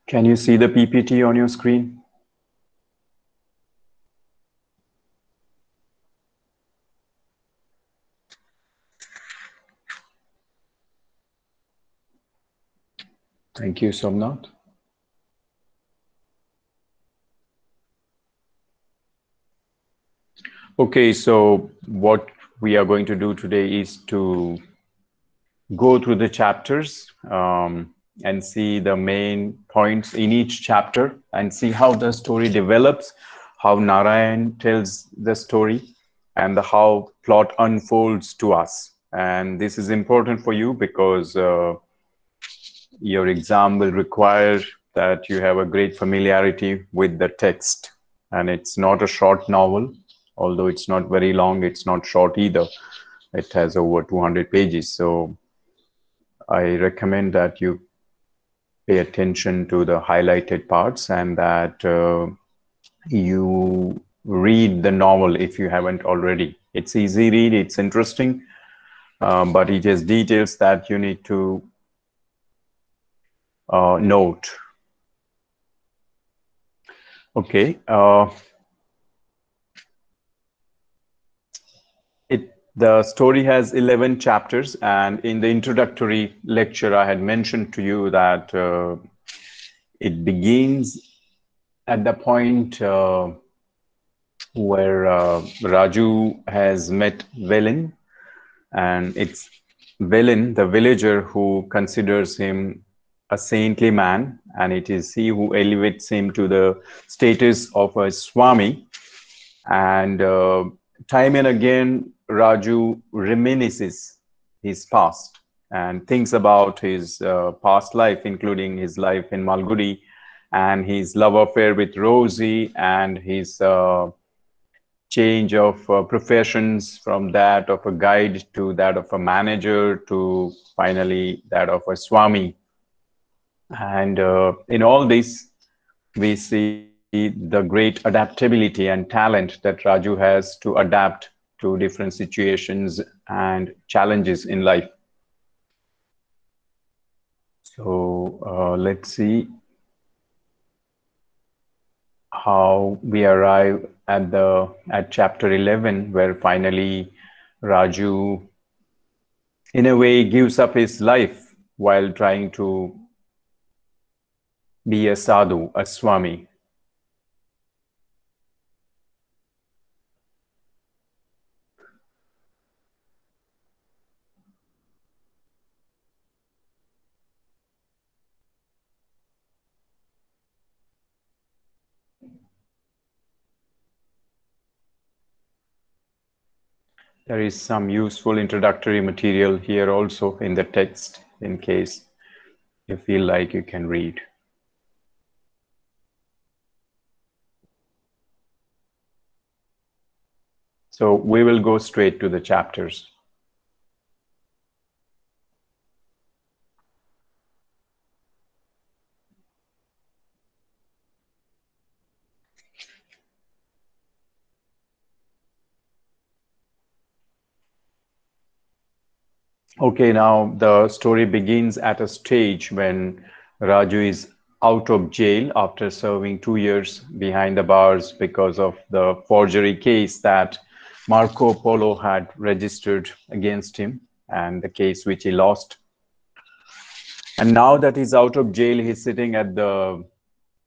Can you see the PPT on your screen? Thank you, Somnath. Okay, so what we are going to do today is to go through the chapters and see the main points in each chapter and see how the story develops, how Narayan tells the story, and how plot unfolds to us. And this is important for you because your exam will require that you have a great familiarity with the text. And it's not a short novel, although it's not very long, it's not short either. It has over 200 pages. So I recommend that you pay attention to the highlighted parts and that you read the novel if you haven't already. It's easy read, it's interesting, but it has details that you need to note. Okay. The story has 11 chapters, and in the introductory lecture, I had mentioned to you that it begins at the point where Raju has met Velin, and it's Velin, the villager, who considers him a saintly man, and it is he who elevates him to the status of a Swami. And time and again, Raju reminisces his past and thinks about his past life, including his life in Malgudi and his love affair with Rosie and his change of professions from that of a guide to that of a manager to finally that of a Swami. And in all this, we see the great adaptability and talent that Raju has to adapt to different situations and challenges in life. So let's see how we arrive at chapter 11, where finally Raju, in a way, gives up his life while trying to be a sadhu, a Swami. There is some useful introductory material here also in the text, in case you feel like you can read. So we will go straight to the chapters. Okay, now the story begins at a stage when Raju is out of jail after serving 2 years behind the bars because of the forgery case that Marco Polo had registered against him and the case which he lost. And now that he's out of jail, he's sitting at the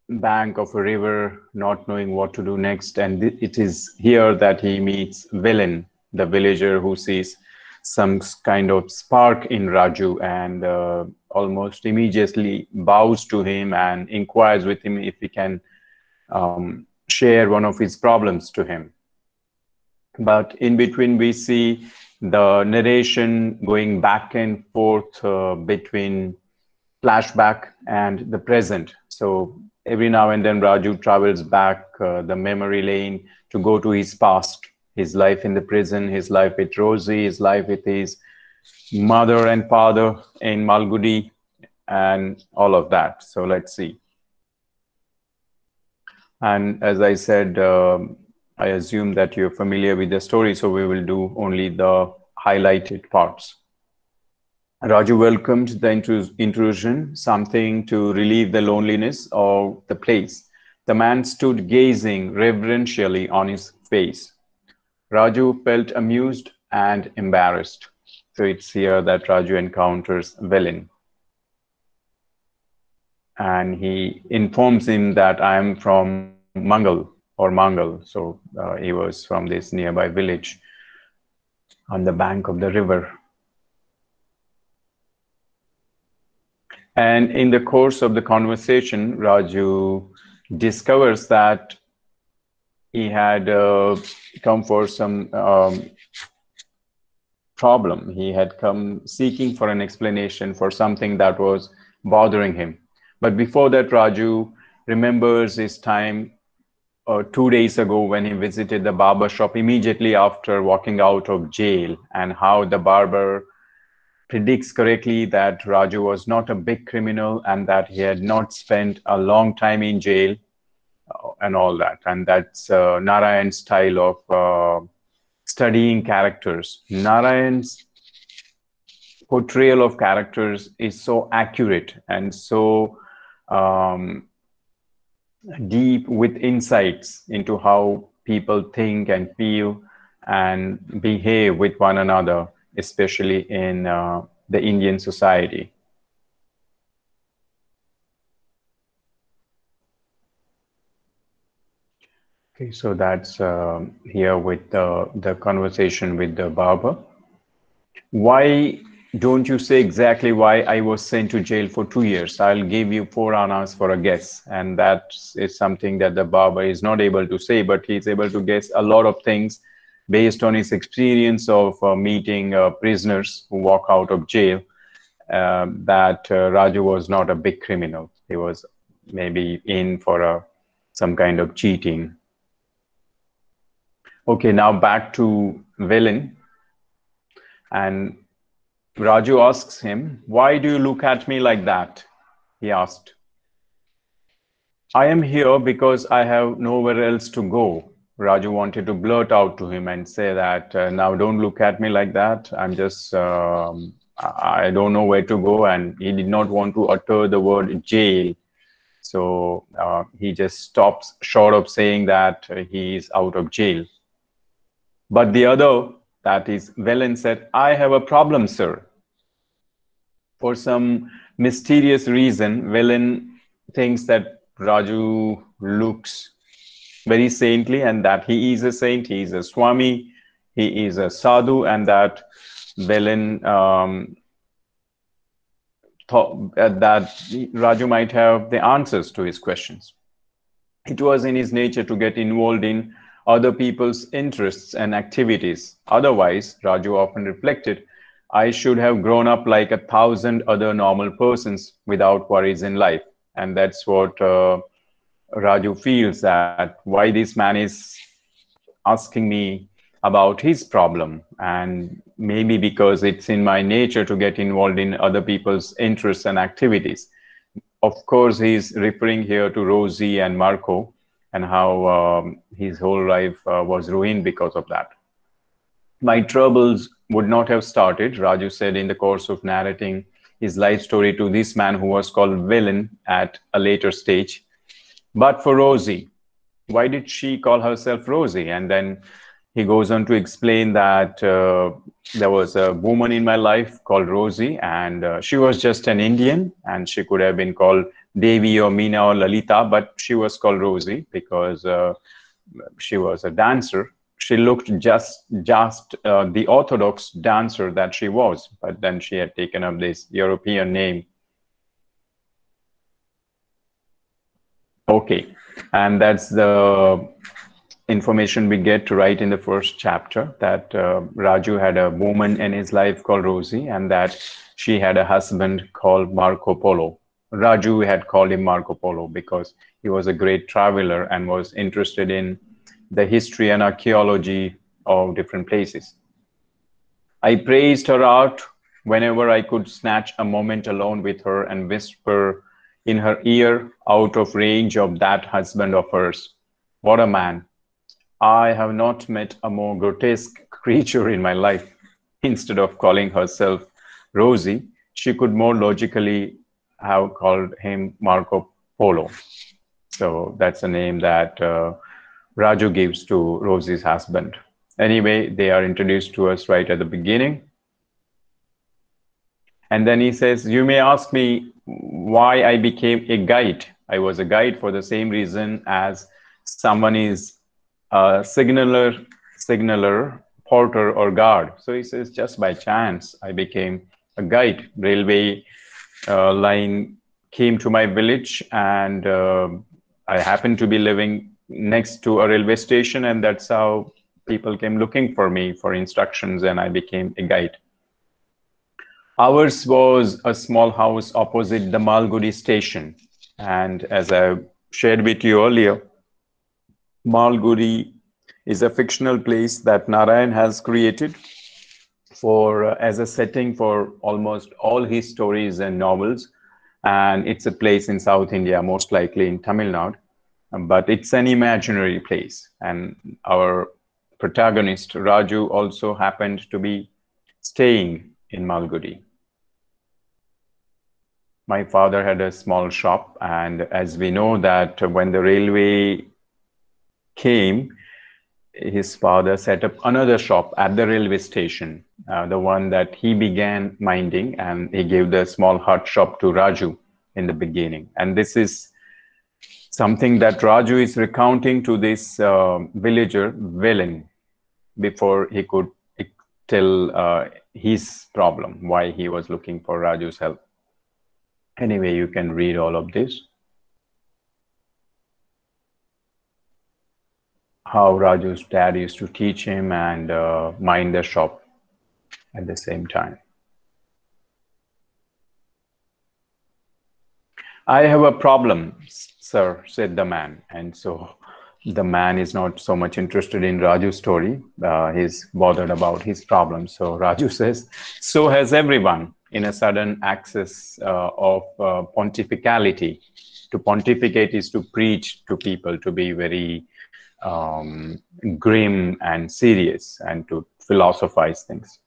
bank of a river, not knowing what to do next. And it is here that he meets Velin, the villager who sees some kind of spark in Raju and almost immediately bows to him and inquires with him if he can share one of his problems to him. But in between, we see the narration going back and forth between flashback and the present. So every now and then Raju travels back the memory lane to go to his past, his life in the prison, his life with Rosie, his life with his mother and father in Malgudi, and all of that. So let's see. And as I said, I assume that you're familiar with the story, so we will do only the highlighted parts. Raju welcomed the intrusion, something to relieve the loneliness of the place. The man stood gazing reverentially on his face. Raju felt amused and embarrassed. So it's here that Raju encounters Velin, and he informs him that I am from Mangal. So he was from this nearby village on the bank of the river. And in the course of the conversation, Raju discovers that he had come for some problem. He had come seeking for an explanation for something that was bothering him. But before that, Raju remembers his time 2 days ago when he visited the barber shop immediately after walking out of jail, and how the barber predicts correctly that Raju was not a big criminal and that he had not spent a long time in jail and all that. And that's Narayan's style of studying characters. Narayan's portrayal of characters is so accurate and so um, deep with insights into how people think and feel and behave with one another, especially in the Indian society. Okay, so that's here with the conversation with the barber. Why don't you say exactly why I was sent to jail for 2 years? I'll give you 4 annas for a guess. And that is something that the barber is not able to say, but he's able to guess a lot of things based on his experience of meeting prisoners who walk out of jail, that Raju was not a big criminal. He was maybe in for some kind of cheating. Okay, now back to villain. And Raju asks him, "Why do you look at me like that?" He asked. "I am here because I have nowhere else to go." Raju wanted to blurt out to him and say that, now don't look at me like that. I don't know where to go. And he did not want to utter the word jail. So he just stops short of saying that he is out of jail. But the other, that is Velen, said, "I have a problem, sir." For some mysterious reason, Velen thinks that Raju looks very saintly and that he is a saint, he is a Swami, he is a sadhu, and that Velen thought that Raju might have the answers to his questions. It was in his nature to get involved in other people's interests and activities. Otherwise, Raju often reflected, I should have grown up like 1,000 other normal persons without worries in life. And that's what Raju feels, that why this man is asking me about his problem. And maybe because it's in my nature to get involved in other people's interests and activities. Of course, he's referring here to Rosie and Marco, and how his whole life was ruined because of that. My troubles would not have started, Raju said in the course of narrating his life story to this man who was called Villain at a later stage, but for Rosie. Why did she call herself Rosie? And then he goes on to explain that there was a woman in my life called Rosie, and she was just an Indian, and she could have been called Devi or Meena or Lalita, but she was called Rosie because she was a dancer. She looked just the orthodox dancer that she was, but then she had taken up this European name. Okay, and that's the information we get to write in the first chapter, that Raju had a woman in his life called Rosie, and that she had a husband called Marco Polo. Raju had called him Marco Polo because he was a great traveler and was interested in the history and archaeology of different places. I praised her art whenever I could snatch a moment alone with her and whisper in her ear, out of range of that husband of hers. What a man! I have not met a more grotesque creature in my life. Instead of calling herself Rosie, she could more logically have called him Marco Polo. So that's a name that Raju gives to Rosie's husband. Anyway, they are introduced to us right at the beginning. And then he says, you may ask me why I became a guide. I was a guide for the same reason as someone is a signaler, porter, or guard. So he says, just by chance, I became a guide. Railway line came to my village, and I happened to be living next to a railway station, and that's how people came looking for me for instructions, and I became a guide. Ours was a small house opposite the Malgudi station. And as I shared with you earlier, Malgudi is a fictional place that Narayan has created for as a setting for almost all his stories and novels. And it's a place in South India, most likely in Tamil Nadu, but it's an imaginary place. And our protagonist, Raju, also happened to be staying in Malgudi. My father had a small shop, and as we know that when the railway came, his father set up another shop at the railway station, the one that he began minding, and he gave the small hut shop to Raju in the beginning. And this is something that Raju is recounting to this villager, Velen, before he could tell his problem, why he was looking for Raju's help. Anyway, you can read all of this. How Raju's dad used to teach him and mind the shop at the same time. I have a problem, sir, said the man. And so the man is not so much interested in Raju's story. He's bothered about his problem. So Raju says, so has everyone, in a sudden access of pontificality. To pontificate is to preach to people, to be very grim and serious, and to philosophize things.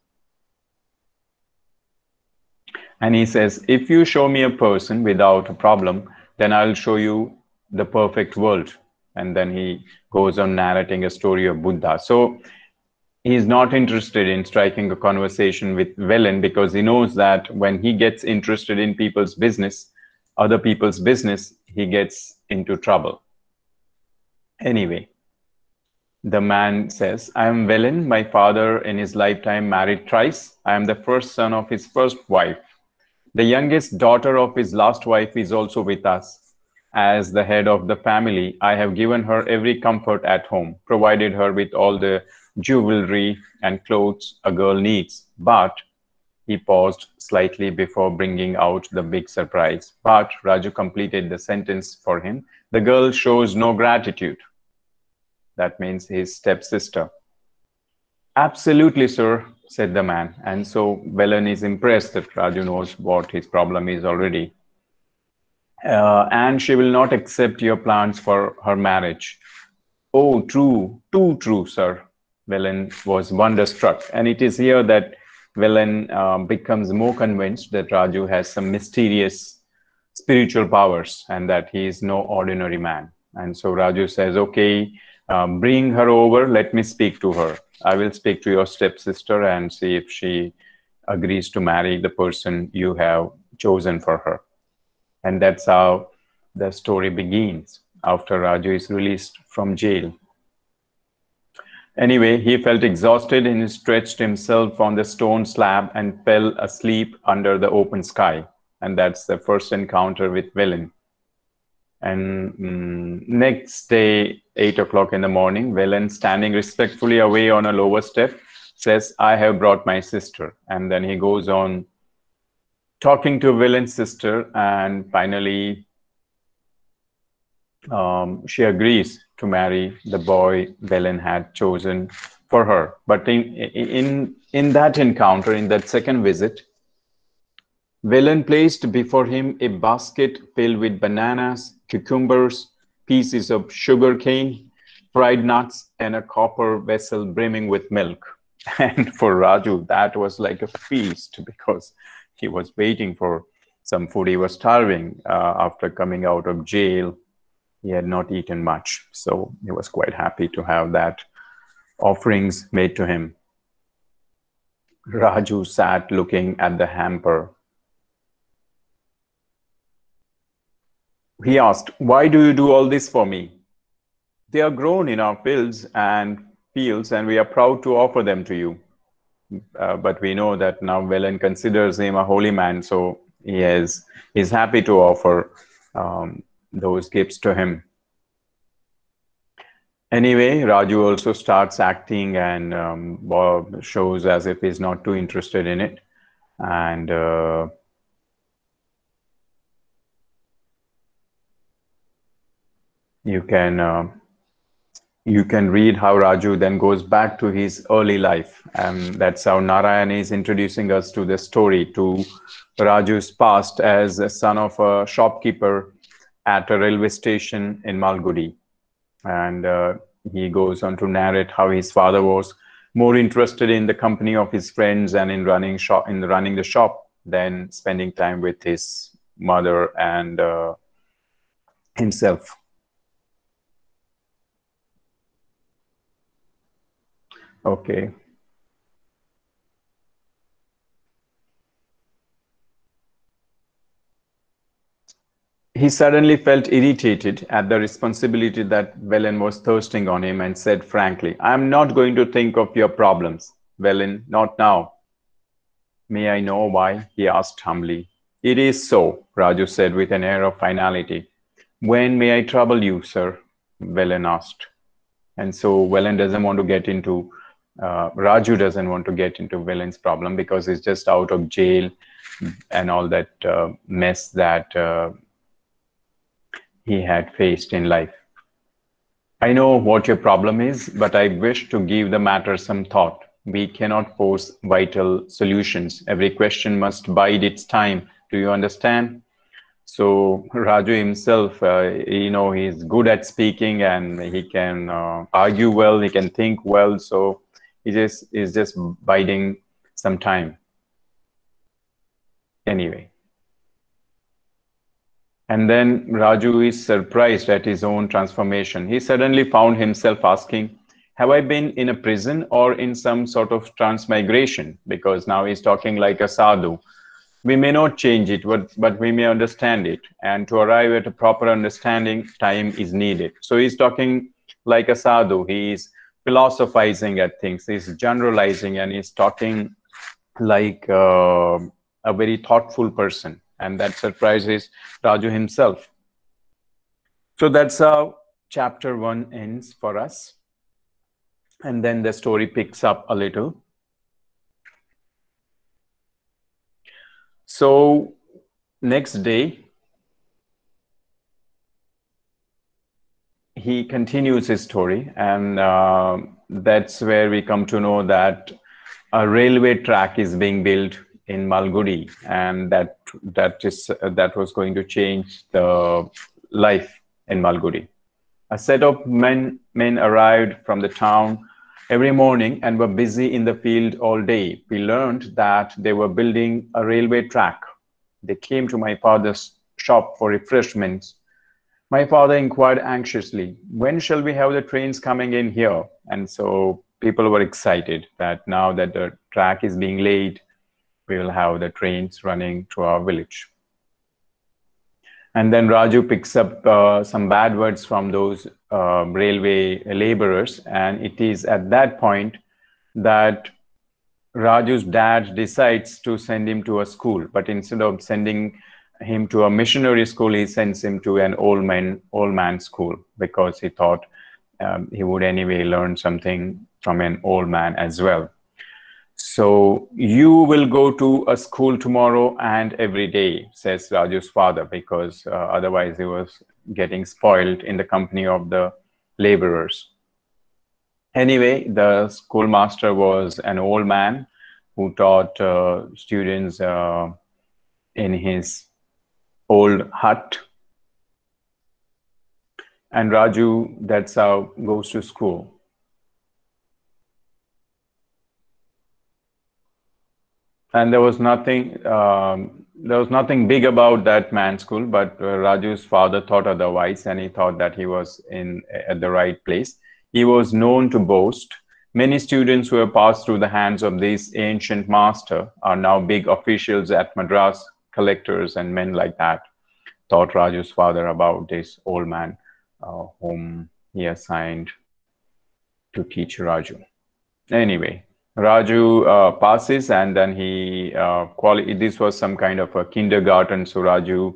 And he says, if you show me a person without a problem, then I'll show you the perfect world. And then he goes on narrating a story of Buddha. So he's not interested in striking a conversation with Velen, because he knows that when he gets interested in people's business, other people's business, he gets into trouble. Anyway, the man says, I am Velen. My father in his lifetime married thrice. I am the first son of his first wife. The youngest daughter of his last wife is also with us. As the head of the family, I have given her every comfort at home, provided her with all the jewelry and clothes a girl needs. But he paused slightly before bringing out the big surprise. But Raju completed the sentence for him. The girl shows no gratitude. That means his stepsister. Absolutely, sir, said the man. And so Velen is impressed that Raju knows what his problem is already. And she will not accept your plans for her marriage. Oh, true, too true, sir. Velen was wonderstruck. And it is here that Velen becomes more convinced that Raju has some mysterious spiritual powers and that he is no ordinary man. And so Raju says, okay, bring her over, let me speak to her. I will speak to your stepsister and see if she agrees to marry the person you have chosen for her. And that's how the story begins after Raju is released from jail. Anyway, he felt exhausted and stretched himself on the stone slab and fell asleep under the open sky. And that's the first encounter with Velen. And next day, 8 o'clock in the morning, Velen, standing respectfully away on a lower step, says, I have brought my sister. And then he goes on talking to Velen's sister, and finally she agrees to marry the boy Velen had chosen for her. But in that encounter, in that second visit, Velen placed before him a basket filled with bananas, cucumbers, pieces of sugar cane, fried nuts, and a copper vessel brimming with milk. And for Raju, that was like a feast, because He was waiting for some food. He was starving after coming out of jail. He had not eaten much, so he was quite happy to have that offerings made to him. Raju sat looking at the hamper. He asked, "Why do you do all this for me? They are grown in our fields, and we are proud to offer them to you." But we know that now Velen considers him a holy man, so he's happy to offer those gifts to him. Anyway, Raju also starts acting and Bob shows as if he's not too interested in it. And you can read how Raju then goes back to his early life. And that's how Narayan is introducing us to the story, to Raju's past as a son of a shopkeeper at a railway station in Malgudi. And he goes on to narrate how his father was more interested in the company of his friends and in running the shop than spending time with his mother and himself. Okay. He suddenly felt irritated at the responsibility that Velen was thrusting on him and said frankly, "I am not going to think of your problems, Velen, not now." "May I know why?" he asked humbly. "It is so," Raju said with an air of finality. "When may I trouble you, sir?" Velen asked. And so Velen doesn't want to get into, Raju doesn't want to get into Velen's problem because he's just out of jail and all that mess that he had faced in life. "I know what your problem is, but I wish to give the matter some thought. We cannot force vital solutions. Every question must bide its time. Do you understand?" So Raju himself, he's good at speaking and he can argue well, he can think well. So he just is just biding some time. Anyway. And then Raju is surprised at his own transformation. He suddenly found himself asking, "Have I been in a prison or in some sort of transmigration?" Because now he's talking like a sadhu. We may not change it, but we may understand it. And to arrive at a proper understanding, time is needed. So he's talking like a sadhu. He's philosophizing at things. He's generalizing and he's talking like a very thoughtful person. And that surprises Raju himself. So that's how chapter 1 ends for us. And then the story picks up a little. So next day, he continues his story, and that's where we come to know that a railway track is being built in Malgudi, and that was going to change the life in Malgudi. A set of men arrived from the town every morning and were busy in the field all day. We learned that they were building a railway track. They came to my father's shop for refreshments. My father inquired anxiously, "When shall we have the trains coming in here?" And so people were excited that now that the track is being laid, we will have the trains running to our village. And then Raju picks up some bad words from those railway laborers. And it is at that point that Raju's dad decides to send him to a school. But instead of sending him to a missionary school, he sends him to an old man school because he thought he would anyway learn something from an old man as well. "So you will go to a school tomorrow and every day," says Raju's father, because otherwise he was getting spoiled in the company of the laborers. Anyway, the schoolmaster was an old man who taught students in his old hut. And Raju, that's how, goes to school. And there was nothing big about that man's school, but Raju's father thought otherwise, and he thought that he was in at the right place. He was known to boast. Many students who have passed through the hands of this ancient master are now big officials at Madras, collectors and men like that. Thought Raju's father about this old man whom he assigned to teach Raju. Anyway, Raju passes, and then this was some kind of a kindergarten, so Raju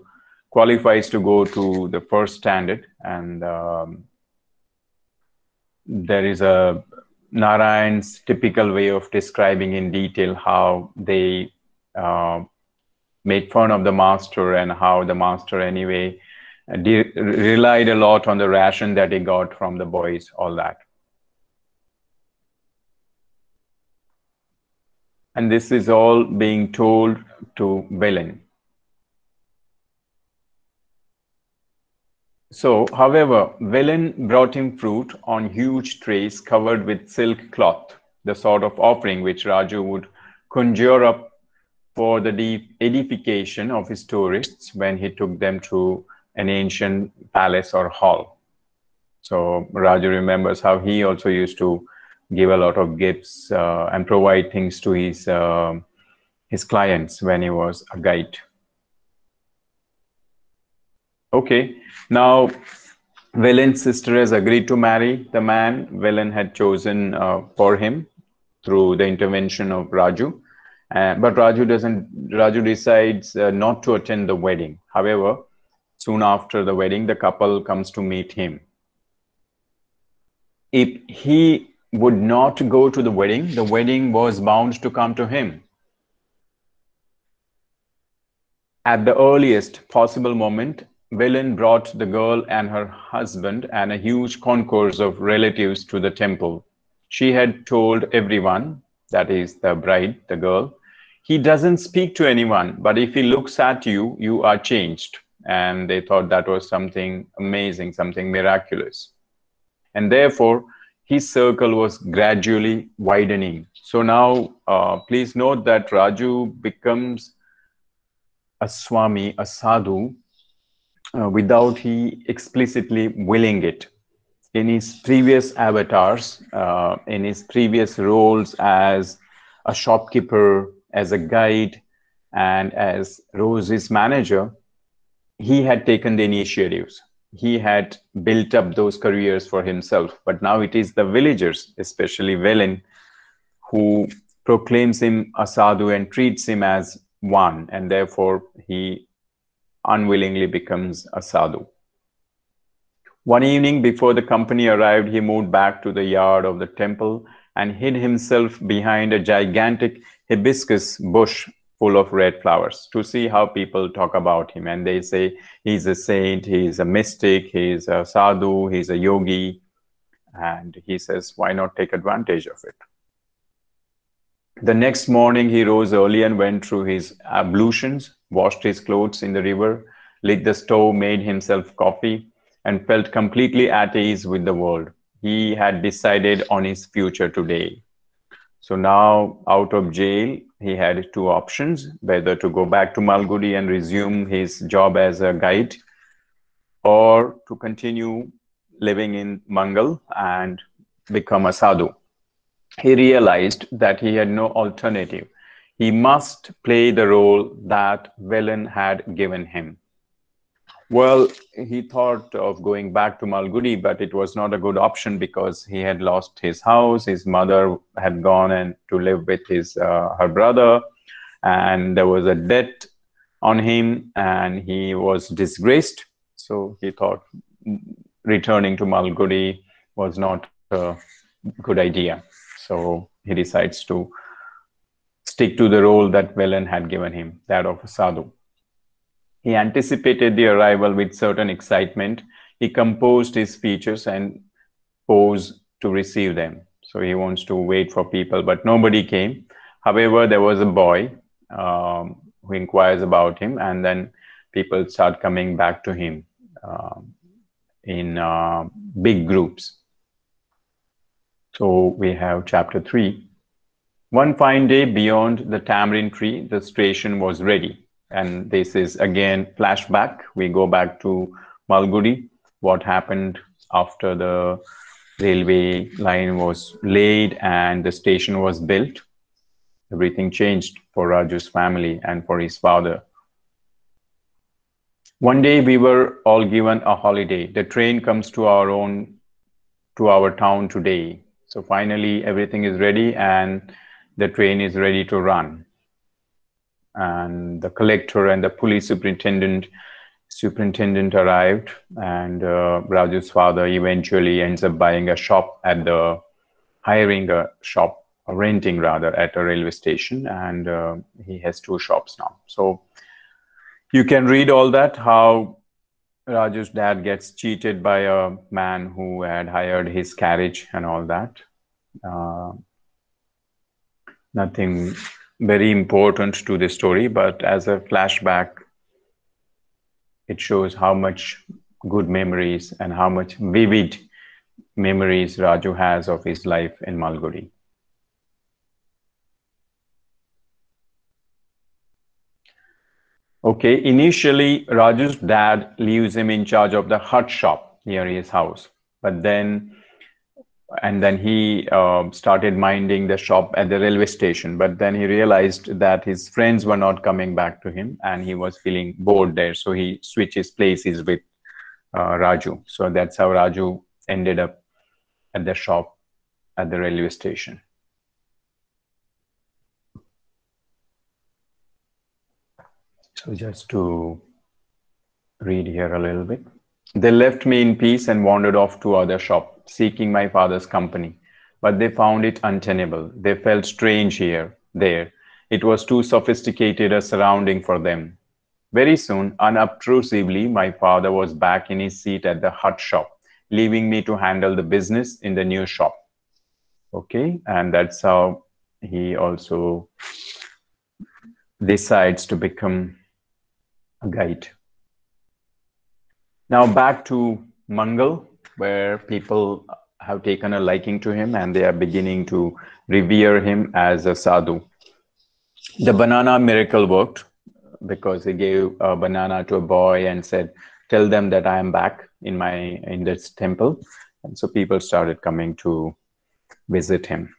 qualifies to go to the first standard, and there is a Narayan's typical way of describing in detail how they uh, made fun of the master and how the master anyway relied a lot on the ration that he got from the boys, all that. And this is all being told to Belen. So, however, Velen brought him fruit on huge trays covered with silk cloth, the sort of offering which Raju would conjure up for the deep edification of his tourists when he took them to an ancient palace or hall. So Raju remembers how he also used to give a lot of gifts and provide things to his clients when he was a guide. Okay, now Velen's sister has agreed to marry the man Velen had chosen for him through the intervention of Raju. But Raju decides not to attend the wedding. However, soon after the wedding, the couple comes to meet him. If he would not go to the wedding was bound to come to him. At the earliest possible moment, Velen brought the girl and her husband and a huge concourse of relatives to the temple. She had told everyone, that is the bride, the girl, he doesn't speak to anyone, but if he looks at you, you are changed. And they thought that was something amazing, something miraculous. And therefore, his circle was gradually widening. So now, please note that Raju becomes a Swami, a sadhu, without he explicitly willing it. In his previous avatars, in his previous roles as a shopkeeper, as a guide, and as Rose's manager, he had taken the initiatives. He had built up those careers for himself. But now it is the villagers, especially Velen, who proclaims him a sadhu and treats him as one, and therefore he unwillingly becomes a sadhu. One evening before the company arrived, he moved back to the yard of the temple and hid himself behind a gigantic hibiscus bush full of red flowers to see how people talk about him. And they say he's a saint, he's a mystic, he's a sadhu, he's a yogi. And he says, why not take advantage of it? The next morning, he rose early and went through his ablutions, washed his clothes in the river, lit the stove, made himself coffee, and felt completely at ease with the world. He had decided on his future today. So now, out of jail, he had two options, whether to go back to Malgudi and resume his job as a guide, or to continue living in Mangal and become a sadhu. He realized that he had no alternative. He must play the role that Velen had given him. Well, he thought of going back to Malgudi, but it was not a good option because he had lost his house. His mother had gone and to live with her brother, and there was a debt on him, and he was disgraced. So he thought returning to Malgudi was not a good idea. So he decides to stick to the role that Velen had given him, that of a sadhu. He anticipated the arrival with certain excitement. He composed his speeches and posed to receive them. So he wants to wait for people, but nobody came. However, there was a boy who inquires about him, and then people start coming back to him in big groups. So we have chapter 3. One fine day, beyond the tamarind tree, the station was ready. And this is again flashback. We go back to Malgudi, what happened after the railway line was laid and the station was built. Everything changed for Raju's family and for his father. One day we were all given a holiday. The train comes to our town today. So finally everything is ready and the train is ready to run. And the collector and the police superintendent arrived, and Raju's father eventually ends up buying a shop at the hiring a shop, or renting rather, at a railway station, and he has two shops now. So you can read all that, how Raju's dad gets cheated by a man who had hired his carriage and all that. Uh, Nothing very important to the story, but as a flashback, it shows how much good memories and how much vivid memories Raju has of his life in Malgudi. Okay, initially Raju's dad leaves him in charge of the hut shop near his house, but then he started minding the shop at the railway station. But then he realized that his friends were not coming back to him and he was feeling bored there. So he switches places with Raju. So that's how Raju ended up at the shop at the railway station. So just to read here a little bit. They left me in peace and wandered off to other shop, seeking my father's company. But they found it untenable. They felt strange there. It was too sophisticated a surrounding for them. Very soon, unobtrusively, my father was back in his seat at the hut shop, leaving me to handle the business in the new shop. Okay, and that's how he also decides to become a guide. Now back to Mangal, where people have taken a liking to him and they are beginning to revere him as a sadhu. The banana miracle worked because he gave a banana to a boy and said, "Tell them that I am back in this temple." And so people started coming to visit him.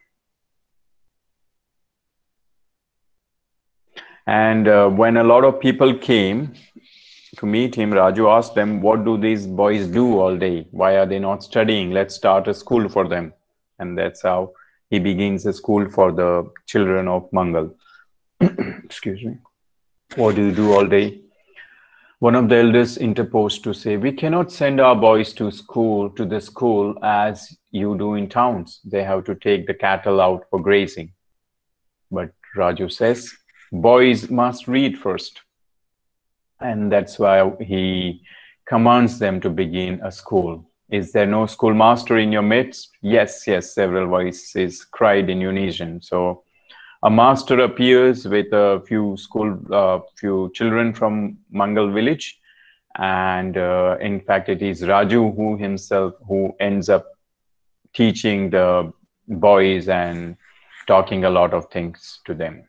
And when a lot of people came to meet him, Raju asked them, "What do these boys do all day? Why are they not studying? Let's start a school for them." And that's how he begins a school for the children of Mangal. Excuse me. "What do you do all day?" One of the elders interposed to say, "We cannot send our boys to the school as you do in towns. They have to take the cattle out for grazing." But Raju says, "Boys must read first." And that's why he commands them to begin a school. "Is there no schoolmaster in your midst?" "Yes, yes," several voices cried in unison. So a master appears with a few children from Mangal village. And in fact, it is Raju who ends up teaching the boys and talking a lot of things to them,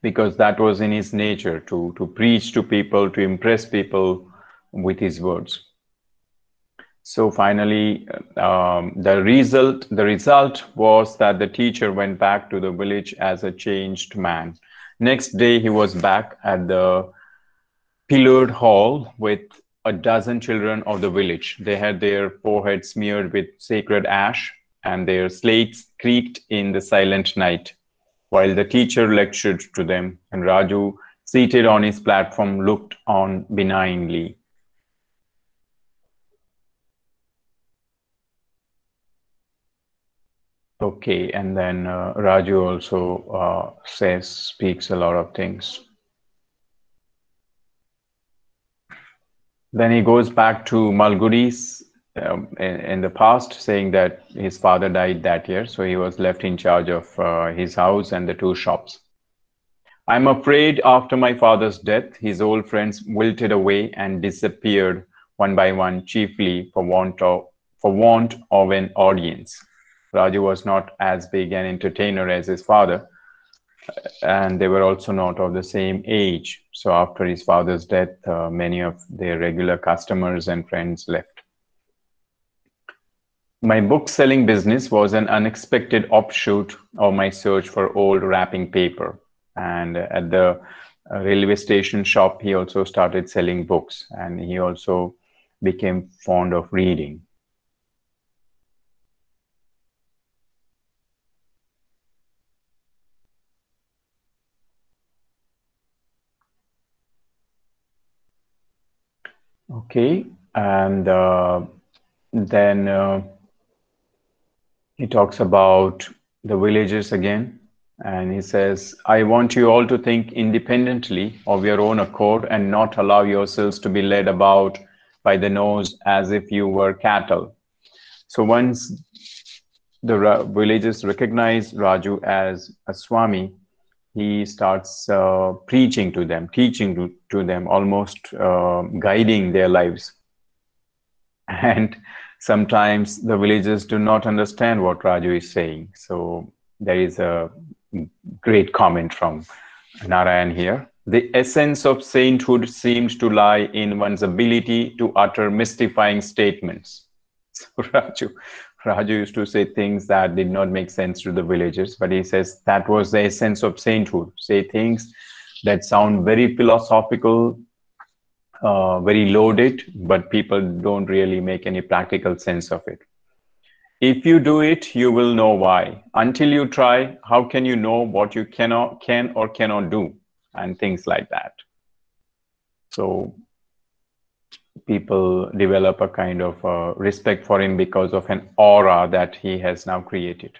because that was in his nature to preach to people, to impress people with his words. So finally, the result was that the teacher went back to the village as a changed man. Next day, he was back at the pillared hall with a dozen children of the village. They had their foreheads smeared with sacred ash, and their slates creaked in the silent night, while the teacher lectured to them, and Raju, seated on his platform, looked on benignly. Okay, and then Raju also speaks a lot of things. Then he goes back to Malgudi's in the past, saying that his father died that year, so he was left in charge of his house and the two shops. "I'm afraid after my father's death, his old friends wilted away and disappeared one by one, chiefly for want of an audience." Raju was not as big an entertainer as his father, and they were also not of the same age. So after his father's death, many of their regular customers and friends left. My book selling business was an unexpected offshoot of my search for old wrapping paper. And at the railway station shop, he also started selling books, and he also became fond of reading. Okay, and then he talks about the villagers again, and he says, I want you all to think independently of your own accord and not allow yourselves to be led about by the nose as if you were cattle. So once the villagers recognize Raju as a Swami, he starts preaching to them, teaching to them, almost guiding their lives. And sometimes the villagers do not understand what Raju is saying. So there is a great comment from Narayan here. The essence of sainthood seems to lie in one's ability to utter mystifying statements. So Raju used to say things that did not make sense to the villagers, but he says that was the essence of sainthood. Say things that sound very philosophical, very loaded, but people don't really make any practical sense of it. If you do it, you will know why. Until you try, how can you know what you can or cannot do? And things like that. So people develop a kind of respect for him because of an aura that he has now created.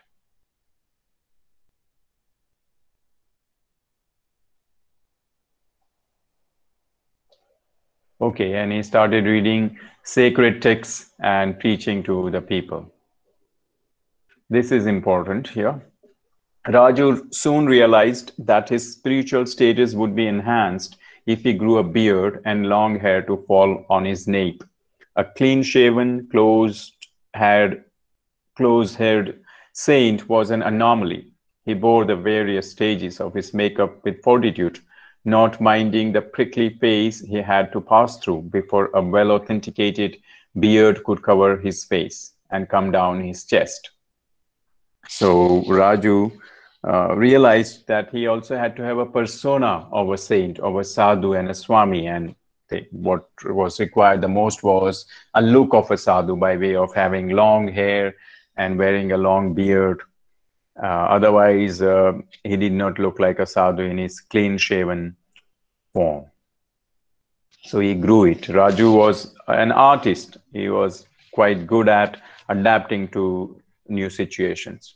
Okay, and he started reading sacred texts and preaching to the people. This is important here. Raju soon realized that his spiritual status would be enhanced if he grew a beard and long hair to fall on his nape. A clean-shaven, close-haired saint was an anomaly. He bore the various stages of his makeup with fortitude, not minding the prickly phase he had to pass through before a well-authenticated beard could cover his face and come down his chest. So Raju realized that he also had to have a persona of a saint, of a sadhu and a swami, and what was required the most was a look of a sadhu by way of having long hair and wearing a long beard. Otherwise, he did not look like a sadhu in his clean-shaven form. So he grew it. Raju was an artist. He was quite good at adapting to new situations.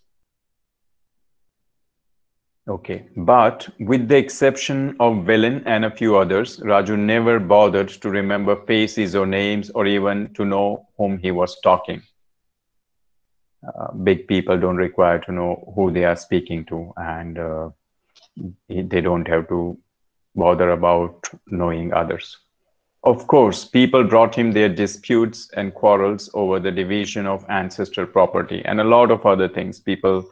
Okay, but with the exception of Velen and a few others, Raju never bothered to remember faces or names or even to know whom he was talking. Big people don't require to know who they are speaking to, and they don't have to bother about knowing others. Of course, people brought him their disputes and quarrels over the division of ancestral property and a lot of other things. People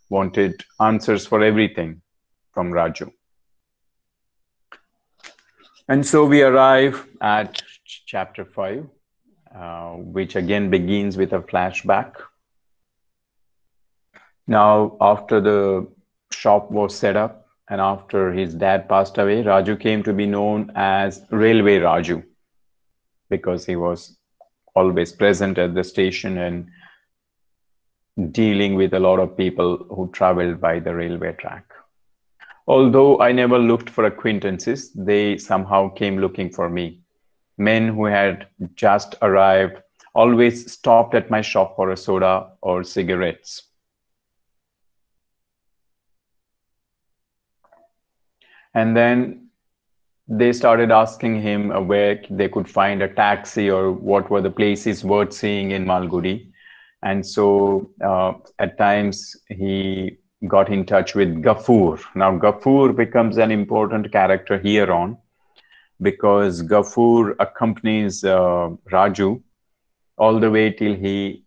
wanted answers for everything from Raju. And so we arrive at chapter 5, which again begins with a flashback. Now, after the shop was set up and after his dad passed away, Raju came to be known as Railway Raju because he was always present at the station and dealing with a lot of people who traveled by the railway track. Although I never looked for acquaintances, they somehow came looking for me. Men who had just arrived always stopped at my shop for a soda or cigarettes. And then they started asking him where they could find a taxi or what were the places worth seeing in Malgudi. And so at times he got in touch with Gafur. Now Gafur becomes an important character here on because Gafur accompanies Raju all the way till he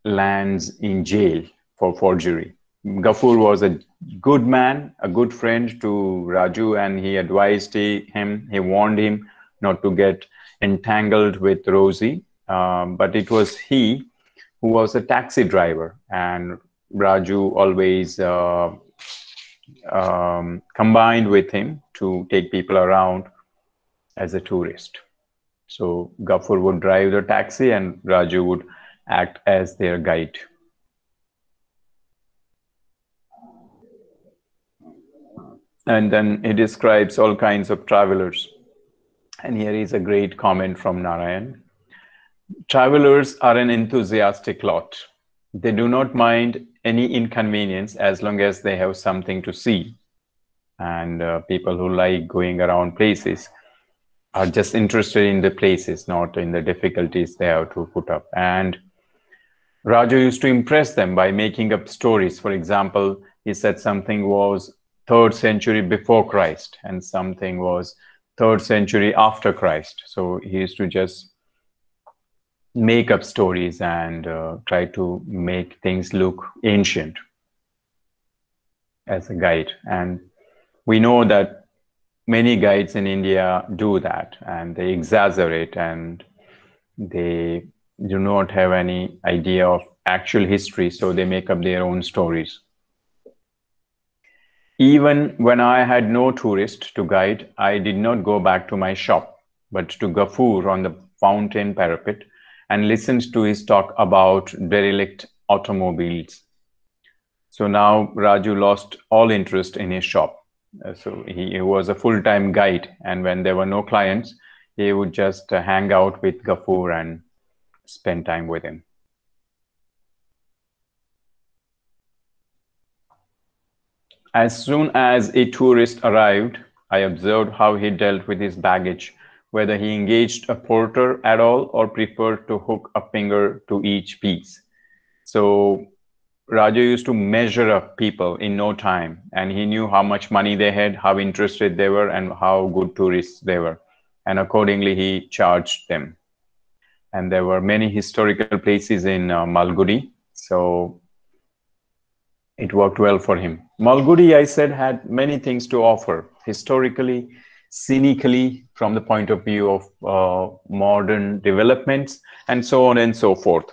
lands in jail. for forgery. Gafur was a good man, a good friend to Raju, and he advised him, he warned him not to get entangled with Rosie. But it was he who was a taxi driver, and Raju always combined with him to take people around as a tourist. So Gafur would drive the taxi and Raju would act as their guide. And then he describes all kinds of travelers. And here is a great comment from Narayan. Travelers are an enthusiastic lot. They do not mind any inconvenience as long as they have something to see. And people who like going around places are just interested in the places, not in the difficulties they have to put up. And Raju used to impress them by making up stories. For example, he said something was 3rd century before Christ and something was 3rd century after Christ. So he used to just make up stories and try to make things look ancient as a guide. And we know that many guides in India do that, and they exaggerate and they do not have any idea of actual history, so they make up their own stories. Even when I had no tourist to guide, I did not go back to my shop, but to Gafur on the fountain parapet and listened to his talk about derelict automobiles. So now Raju lost all interest in his shop. So he was a full-time guide, and when there were no clients, he would just hang out with Gafur and spend time with him. As soon as a tourist arrived, I observed how he dealt with his baggage, whether he engaged a porter at all or preferred to hook a finger to each piece. So Raju used to measure up people in no time, and he knew how much money they had, how interested they were, and how good tourists they were. And accordingly, he charged them. And there were many historical places in Malgudi, so it worked well for him. Malgudi, I said, had many things to offer, historically, scenically, from the point of view of modern developments, and so on and so forth.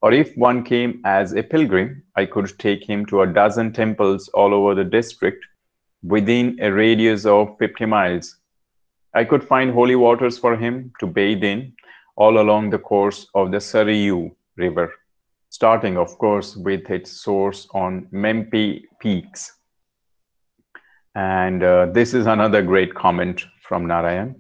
Or if one came as a pilgrim, I could take him to a dozen temples all over the district within a radius of 50 miles. I could find holy waters for him to bathe in all along the course of the Sarayu River, starting, of course, with its source on Mempi Peaks. And this is another great comment from Narayan.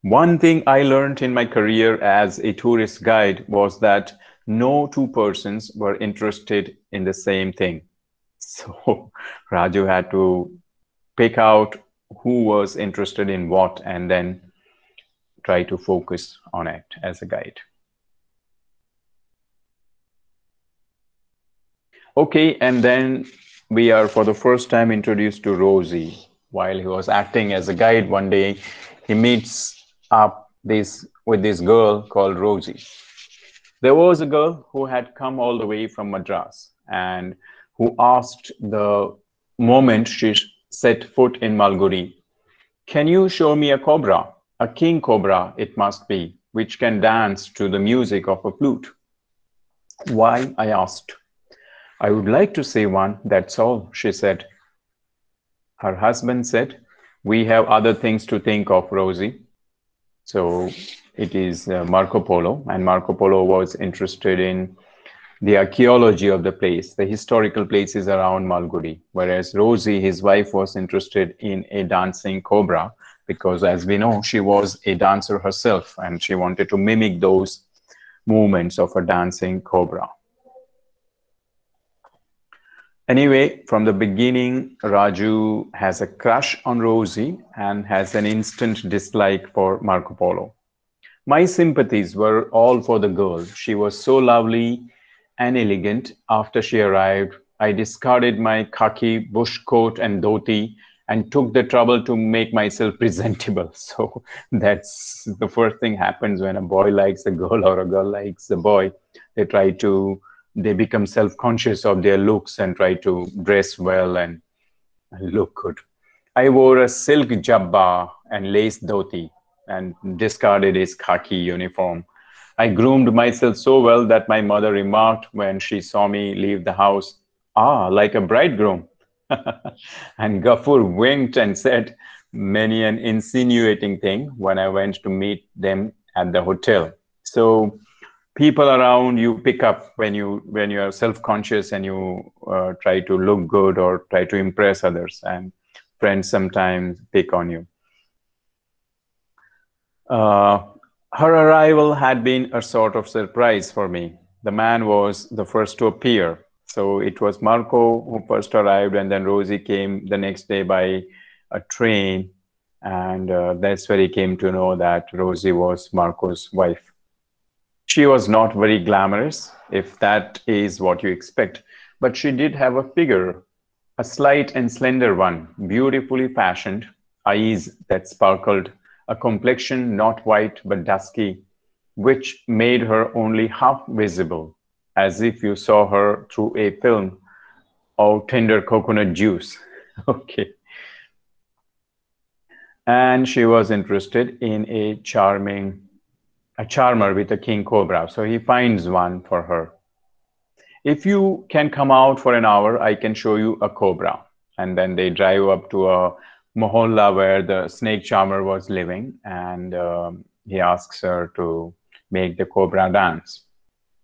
One thing I learned in my career as a tourist guide was that no two persons were interested in the same thing. So Raju had to pick out who was interested in what and then try to focus on it as a guide. Okay, and then we are for the first time introduced to Rosie. While he was acting as a guide one day, he meets up with this girl called Rosie. There was a girl who had come all the way from Madras and who asked the moment she set foot in Malgudi, "Can you show me a cobra, a king cobra it must be, which can dance to the music of a flute?" "Why?" I asked. "I would like to see one, that's all," she said. Her husband said, "We have other things to think of, Rosie." So it is Marco Polo, and Marco Polo was interested in the archaeology of the place, the historical places around Malgudi, whereas Rosie, his wife, was interested in a dancing cobra because, as we know, she was a dancer herself and she wanted to mimic those movements of a dancing cobra. Anyway, from the beginning, Raju has a crush on Rosie and has an instant dislike for Marco Polo. My sympathies were all for the girl. She was so lovely and elegant. After she arrived, I discarded my khaki bush coat and dhoti and took the trouble to make myself presentable. So that's the first thing happens when a boy likes a girl or a girl likes a boy. They try to They become self-conscious of their looks and try to dress well and look good. I wore a silk jabba and lace dhoti and discarded his khaki uniform. I groomed myself so well that my mother remarked when she saw me leave the house, "Ah, like a bridegroom." And Gafur winked and said many an insinuating thing when I went to meet them at the hotel. So people around you pick up when you are self-conscious and you try to look good or try to impress others, and friends sometimes pick on you. uh, Her arrival had been a sort of surprise for me. The man was the first to appear, so it was Marco who first arrived, and then Rosie came the next day by a train, and that's where he came to know that Rosie was Marco's wife. She was not very glamorous, if that is what you expect, but she did have a figure, a slight and slender one, beautifully fashioned, eyes that sparkled, a complexion not white but dusky, which made her only half visible, as if you saw her through a film of tender coconut juice. Okay. And she was interested in a charmer with a king cobra. So he finds one for her. If you can come out for an hour, I can show you a cobra. And then they drive up to a mohalla where the snake charmer was living, and he asks her to make the cobra dance.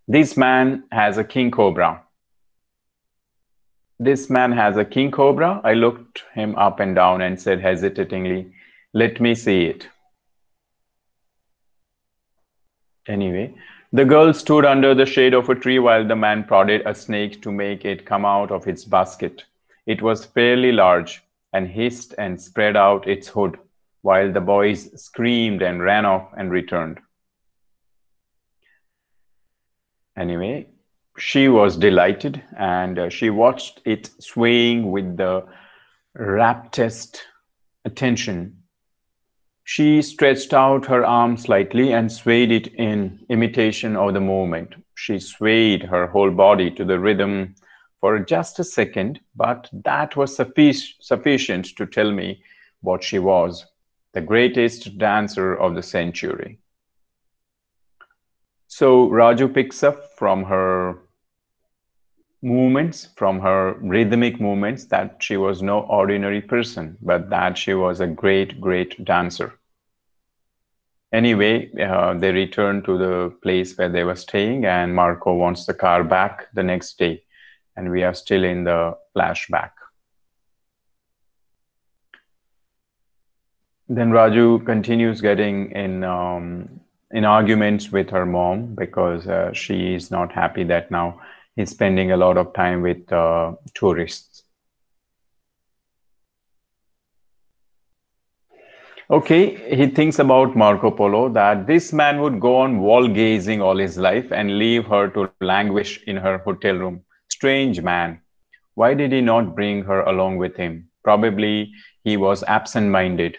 This man has a king cobra. This man has a king cobra. I looked him up and down and said hesitatingly, "Let me see it." Anyway, the girl stood under the shade of a tree while the man prodded a snake to make it come out of its basket. It was fairly large, and hissed and spread out its hood, while the boys screamed and ran off and returned. Anyway, she was delighted, and she watched it swaying with the raptest attention. She stretched out her arm slightly and swayed it in imitation of the movement. She swayed her whole body to the rhythm for just a second, but that was sufficient to tell me what she was: the greatest dancer of the century. So Raju picks up from her rhythmic movements, that she was no ordinary person, but that she was a great, great dancer. Anyway, they returned to the place where they were staying, and Marco wants the car back the next day, and we are still in the flashback. Then Raju continues getting in arguments with her mom because she is not happy that now he's spending a lot of time with tourists. Okay, he thinks about Marco Polo, that this man would go on wall gazing all his life and leave her to languish in her hotel room. Strange man. Why did he not bring her along with him? Probably he was absent-minded.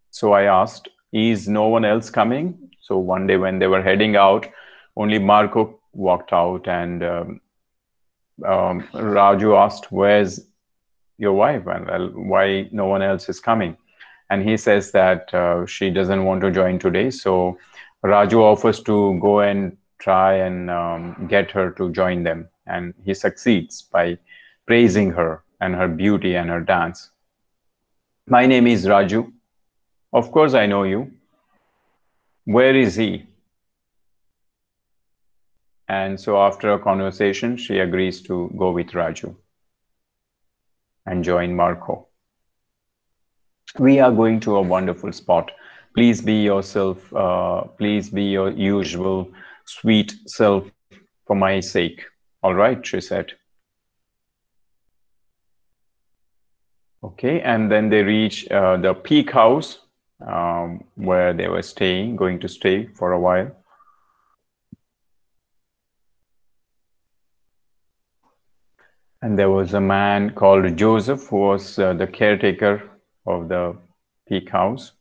So I asked, "Is no one else coming?" So one day when they were heading out, only Marco walked out, and Raju asked, "Where's your wife? And well, why no one else is coming?" And he says that she doesn't want to join today. So Raju offers to go and try and get her to join them. And he succeeds by praising her and her beauty and her dance. "My name is Raju. Of course, I know you. Where is he?" And so after a conversation, she agrees to go with Raju and join Marco. We are going to a wonderful spot. Please be yourself. Please be your usual sweet self for my sake. All right, she said. Okay, and then they reach the Peak House where they were going to stay for a while. And there was a man called Joseph who was the caretaker of the Peak House.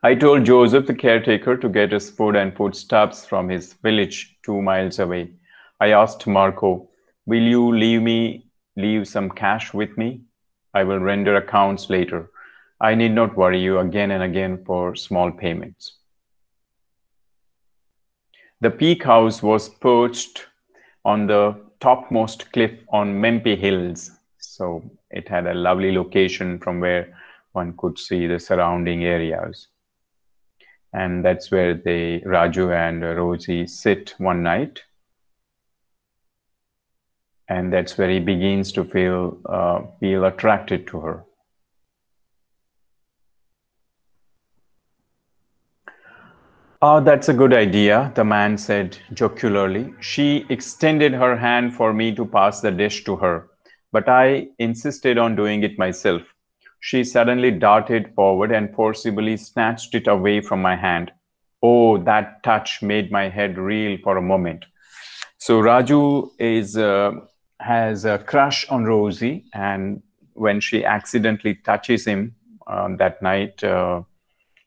I told Joseph, the caretaker, to get us food and foodstuffs from his village 2 miles away. I asked Marco, will you leave some cash with me? I will render accounts later. I need not worry you again and again for small payments. The Peak House was perched on the topmost cliff on Mempi Hills. So it had a lovely location from where one could see the surrounding areas. And that's where Raju and Rosie sit one night. And that's where he begins to feel attracted to her. "Ah, that's a good idea," the man said jocularly. She extended her hand for me to pass the dish to her, but I insisted on doing it myself. She suddenly darted forward and forcibly snatched it away from my hand. Oh, that touch made my head reel for a moment. So Raju has a crush on Rosie, and when she accidentally touches him that night,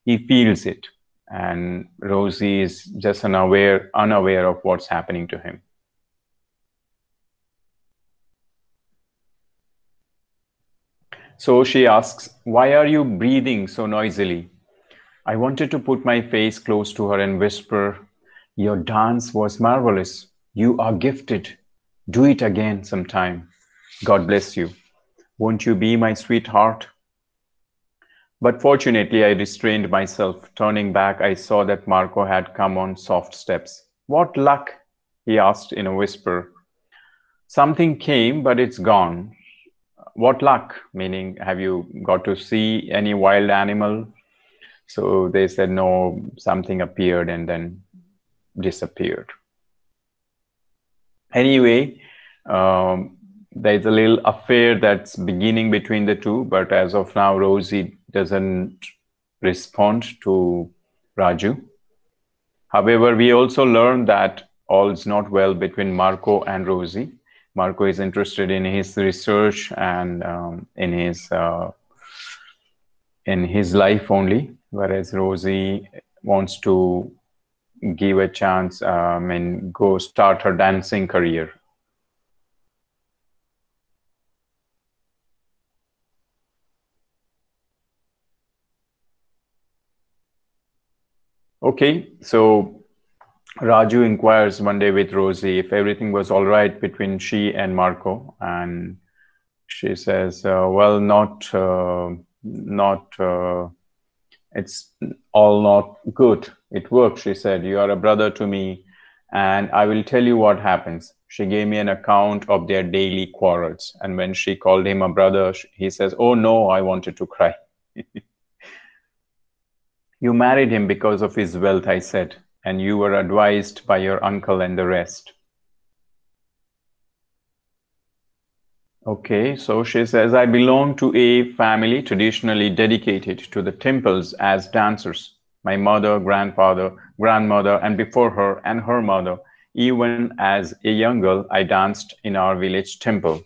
he feels it, and Rosie is just unaware of what's happening to him. So she asks, "Why are you breathing so noisily?" I wanted to put my face close to her and whisper, "Your dance was marvelous. You are gifted. Do it again sometime. God bless you. Won't you be my sweetheart?" But fortunately, I restrained myself. Turning back, I saw that Marco had come on soft steps. "What luck?" he asked in a whisper. "Something came, but it's gone." What luck? Meaning, have you got to see any wild animal? So they said, no, something appeared and then disappeared. Anyway, there's a little affair that's beginning between the two, but as of now, Rosie doesn't respond to Raju. However, we also learned that all's not well between Marco and Rosie. Marco is interested in his research and in his life only, whereas Rosie wants to give a chance and go start her dancing career. Okay, so Raju inquires one day with Rosie if everything was all right between she and Marco, and she says, "Well, not. It's all not good. It works," she said. "You are a brother to me, and I will tell you what happens." She gave me an account of their daily quarrels, and when she called him a brother, he says, "Oh no," I wanted to cry. "You married him because of his wealth," I said, "and you were advised by your uncle and the rest." Okay, so she says, "I belong to a family traditionally dedicated to the temples as dancers. My mother, grandfather, grandmother, and before her and her mother, even as a young girl, I danced in our village temple."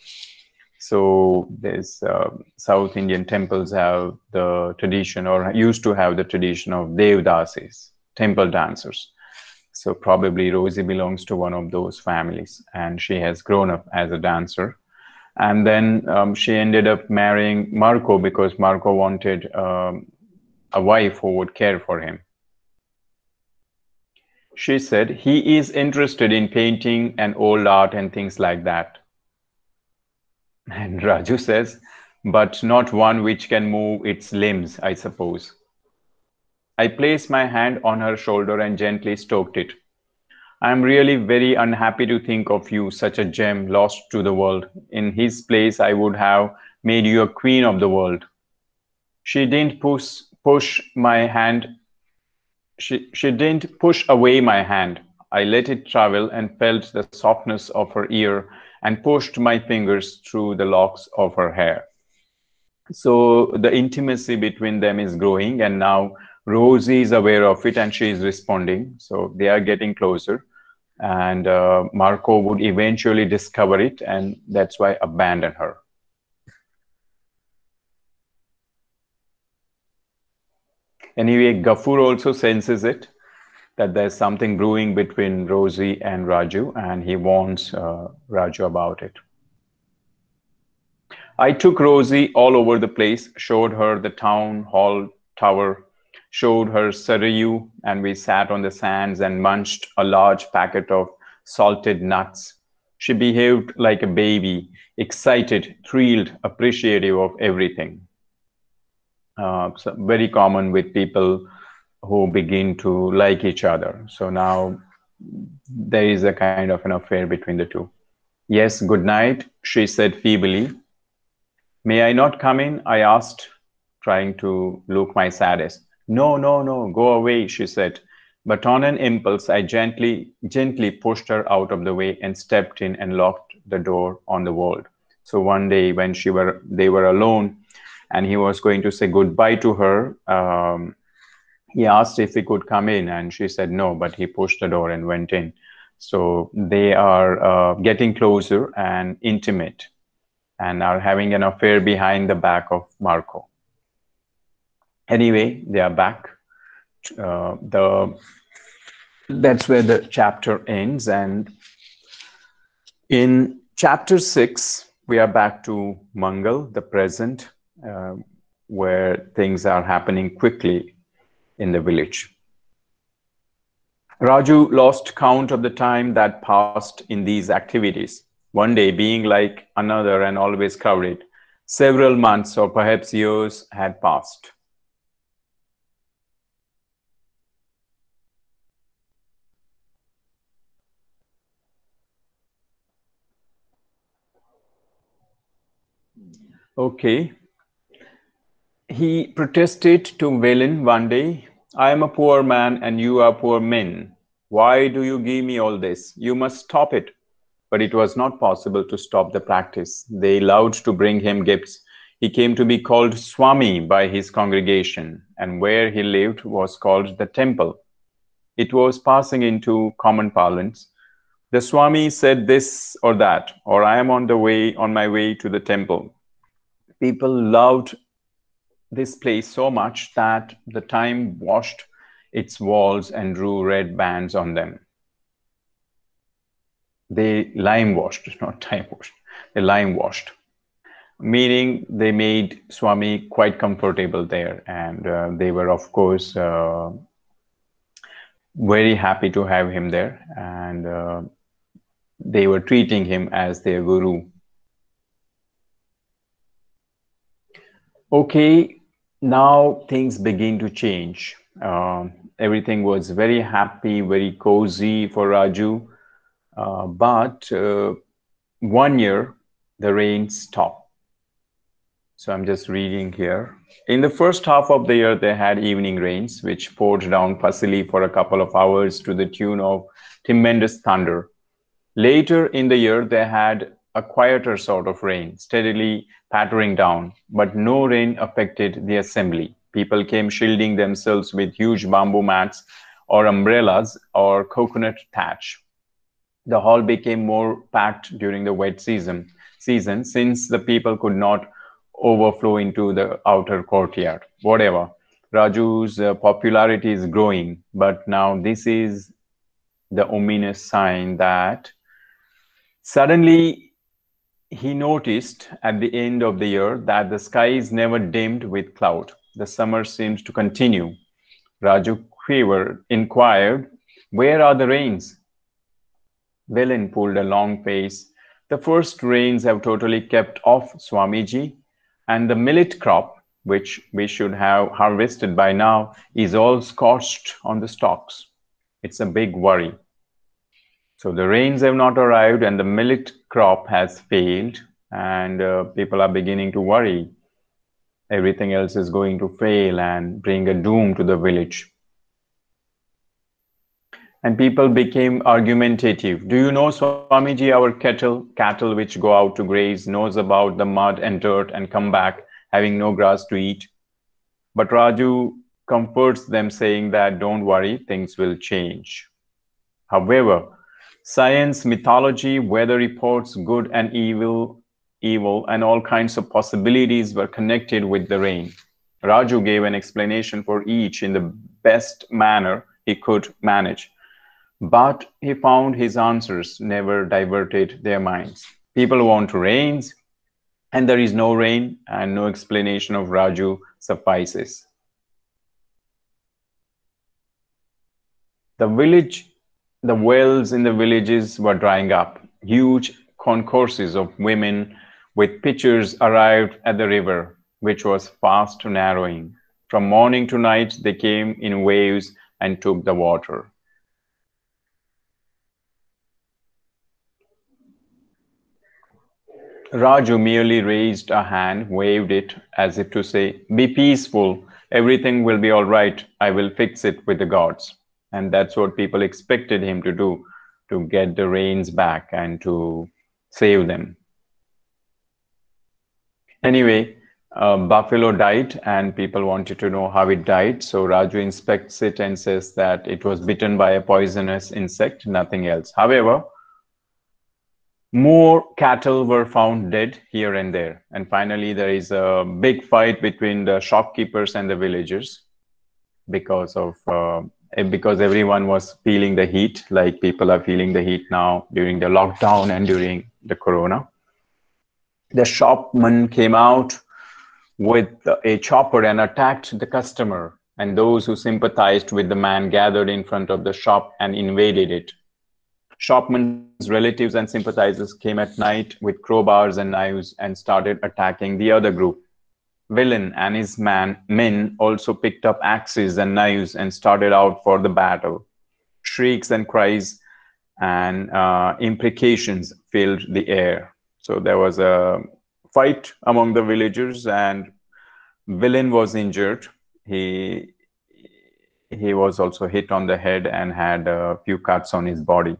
So there's South Indian temples have the tradition or used to have the tradition of Devdasis, temple dancers. So probably Rosie belongs to one of those families, and she has grown up as a dancer. And then she ended up marrying Marco because Marco wanted a wife who would care for him. She said, "He is interested in painting and old art and things like that." And Raju says, "But not one which can move its limbs, I suppose." I placed my hand on her shoulder and gently stroked it. "I am really very unhappy to think of you, such a gem lost to the world. In his place, I would have made you a queen of the world." She didn't push my hand. She didn't push away my hand. I let it travel and felt the softness of her ear and pushed my fingers through the locks of her hair. So the intimacy between them is growing, and now Rosie is aware of it and she is responding. So they are getting closer, and Marco would eventually discover it, and that's why abandon her. Anyway, Gafur also senses it. that there's something brewing between Rosie and Raju, and he warns Raju about it. I took Rosie all over the place, showed her the town hall tower, showed her Sarayu, and we sat on the sands and munched a large packet of salted nuts. She behaved like a baby, excited, thrilled, appreciative of everything. So very common with people who begin to like each other. So now there is a kind of an affair between the two. Yes, good night, she said feebly. May I not come in? I asked, trying to look my saddest. No, no, no, go away, she said. But on an impulse, I gently pushed her out of the way and stepped in and locked the door on the world. So one day when they were alone and he was going to say goodbye to her, he asked if he could come in and she said no, but he pushed the door and went in. So they are getting closer and intimate and are having an affair behind the back of Marco. Anyway, they are back. That's where the chapter ends. And in chapter 6, we are back to Mangal, the present, where things are happening quickly in the village. Raju lost count of the time that passed in these activities, one day being like another and always crowded. Several months or perhaps years had passed. Okay. He protested to Velen one day, I am a poor man and you are poor men. Why do you give me all this? You must stop it. But it was not possible to stop the practice. They loved to bring him gifts. He came to be called Swami by his congregation, and where he lived was called the temple. It was passing into common parlance. The Swami said this or that, or I am on my way to the temple. People loved this place so much that the time washed its walls and drew red bands on them. They lime washed, not time washed. They lime washed, meaning they made Swami quite comfortable there, and they were, of course, very happy to have him there, and they were treating him as their guru. Okay, now things begin to change. Everything was very happy, very cozy for Raju, but one year the rain stopped. So I'm just reading here. In the first half of the year, they had evening rains, which poured down fussily for a couple of hours to the tune of tremendous thunder. Later in the year, they had a quieter sort of rain, steadily pattering down, but no rain affected the assembly. People came shielding themselves with huge bamboo mats or umbrellas or coconut thatch. The hall became more packed during the wet season since the people could not overflow into the outer courtyard. Whatever. Raju's popularity is growing, but now this is the ominous sign that suddenly he noticed at the end of the year that the sky is never dimmed with cloud. The summer seems to continue. Raju inquired, where are the rains? Velen pulled a long face. The first rains have totally kept off, Swamiji, and the millet crop, which we should have harvested by now, is all scorched on the stalks. It's a big worry. So the rains have not arrived and the millet crop has failed, and people are beginning to worry. Everything else is going to fail and bring a doom to the village. And people became argumentative. Do you know, Swamiji, our cattle which go out to graze, knows about the mud and dirt and come back having no grass to eat? But Raju comforts them, saying that don't worry, things will change. However, science, mythology, weather reports, good and evil, and all kinds of possibilities were connected with the rain. Raju gave an explanation for each in the best manner he could manage. But he found his answers never diverted their minds. People want rains, and there is no rain, and no explanation of Raju suffices. The village, the wells in the villages were drying up. Huge concourses of women with pitchers arrived at the river, which was fast narrowing. From morning to night, they came in waves and took the water. Raju merely raised a hand, waved it as if to say, "Be peaceful, everything will be all right, I will fix it with the gods." And that's what people expected him to do, to get the rains back and to save them. Anyway, Buffalo died, and people wanted to know how it died. So Raju inspects it and says that it was bitten by a poisonous insect, nothing else. However, more cattle were found dead here and there. And finally, there is a big fight between the shopkeepers and the villagers because of because everyone was feeling the heat, like people are feeling the heat now during the lockdown and during the corona. The shopman came out with a chopper and attacked the customer, and those who sympathized with the man gathered in front of the shop and invaded it. Shopman's relatives and sympathizers came at night with crowbars and knives and started attacking the other group. Villain and his men also picked up axes and knives and started out for the battle. Shrieks and cries and imprecations filled the air. So there was a fight among the villagers, and Villain was injured. He he was also hit on the head and had a few cuts on his body.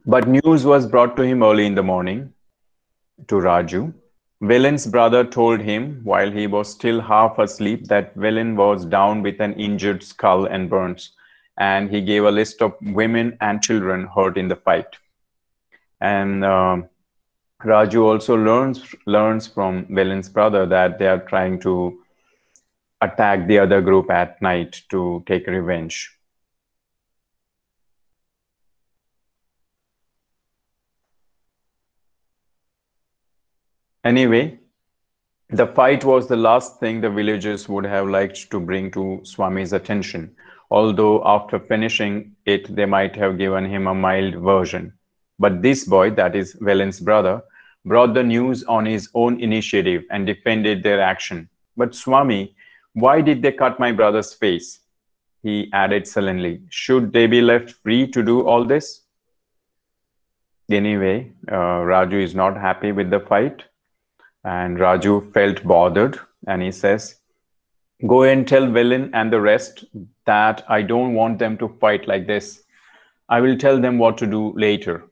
But news was brought to him early in the morning to Raju. Villain's brother told him while he was still half asleep that Villain was down with an injured skull and burns, and he gave a list of women and children hurt in the fight. And Raju also learns from Villain's brother that they are trying to attack the other group at night to take revenge. Anyway, the fight was the last thing the villagers would have liked to bring to Swami's attention, although after finishing it, they might have given him a mild version. But this boy, that is Velen's brother, brought the news on his own initiative and defended their action. But Swami, why did they cut my brother's face? He added sullenly. Should they be left free to do all this? Anyway, Raju is not happy with the fight. And Raju felt bothered, and he says, "Go and tell Villain and the rest that I don't want them to fight like this. I will tell them what to do later."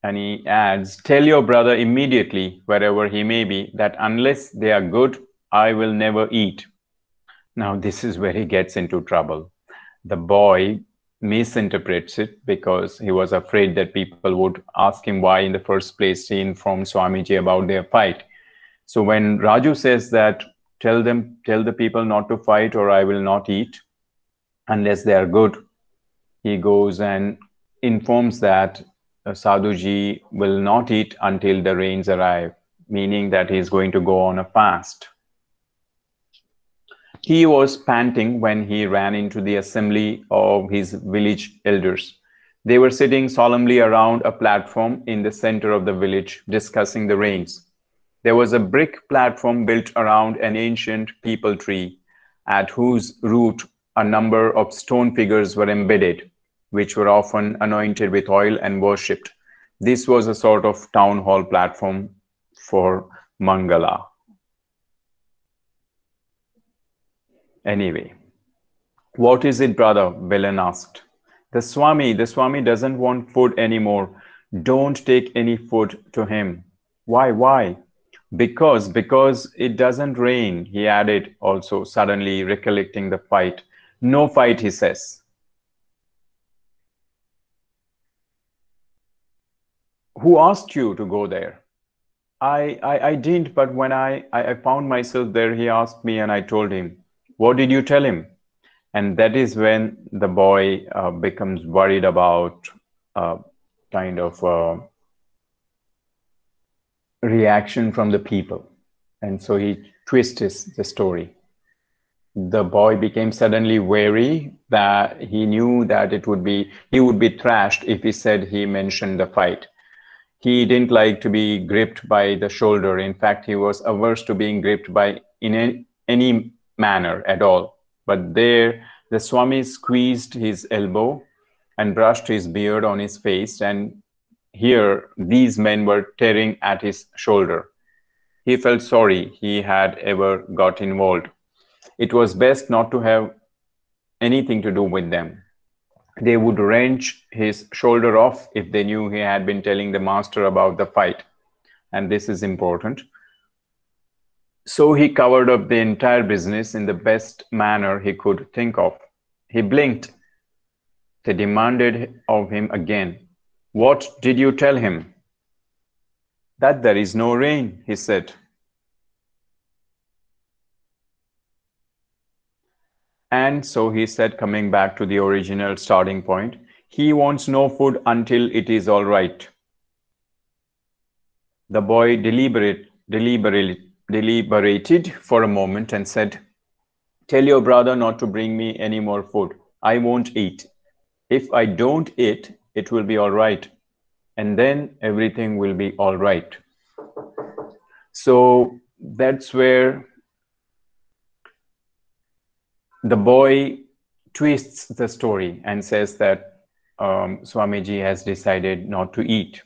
And he adds, "Tell your brother immediately, wherever he may be, that unless they are good, I will never eat." Now, this is where he gets into trouble. The boy misinterprets it because he was afraid that people would ask him why in the first place he informed Swamiji about their fight. So when Raju says that tell the people not to fight or I will not eat unless they are good, he goes and informs that Sadhuji will not eat until the rains arrive, meaning that he is going to go on a fast. He was panting when he ran into the assembly of his village elders. They were sitting solemnly around a platform in the center of the village, discussing the rains. There was a brick platform built around an ancient peepal tree, at whose root a number of stone figures were embedded, which were often anointed with oil and worshipped. This was a sort of town hall platform for Mangala. Anyway, what is it, brother? Villain asked. The Swami doesn't want food anymore. Don't take any food to him. Why? Because it doesn't rain, he added, also suddenly recollecting the fight. No fight, he says. Who asked you to go there? I didn't, but when I found myself there, he asked me and I told him. What did you tell him? And that is when the boy becomes worried about uh, kind of reaction from the people. And so he twists the story. The boy became suddenly wary that he knew that he would be thrashed if he said he mentioned the fight. He didn't like to be gripped by the shoulder. In fact, he was averse to being gripped by in any manner at all. But there, the Swami squeezed his elbow and brushed his beard on his face, and here these men were tearing at his shoulder. He felt sorry he had ever got involved. It was best not to have anything to do with them. They would wrench his shoulder off if they knew he had been telling the master about the fight. And this is important. So he covered up the entire business in the best manner he could think of. He blinked. They demanded of him again. What did you tell him? That there is no rain, he said. And so he said, coming back to the original starting point, he wants no food until it is all right. The boy deliberated for a moment and said, tell your brother not to bring me any more food. I won't eat. If I don't eat, it will be all right. And then everything will be all right. So that's where the boy twists the story and says that Swamiji has decided not to eat.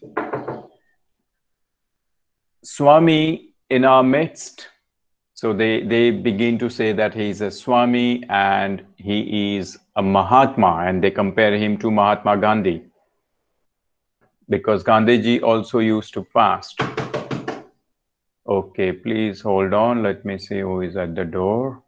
Swami in our midst, so they begin to say that he is a Swami and he is a Mahatma, and they compare him to Mahatma Gandhi because Gandhiji also used to fast. Okay, please hold on. Let me see who is at the door.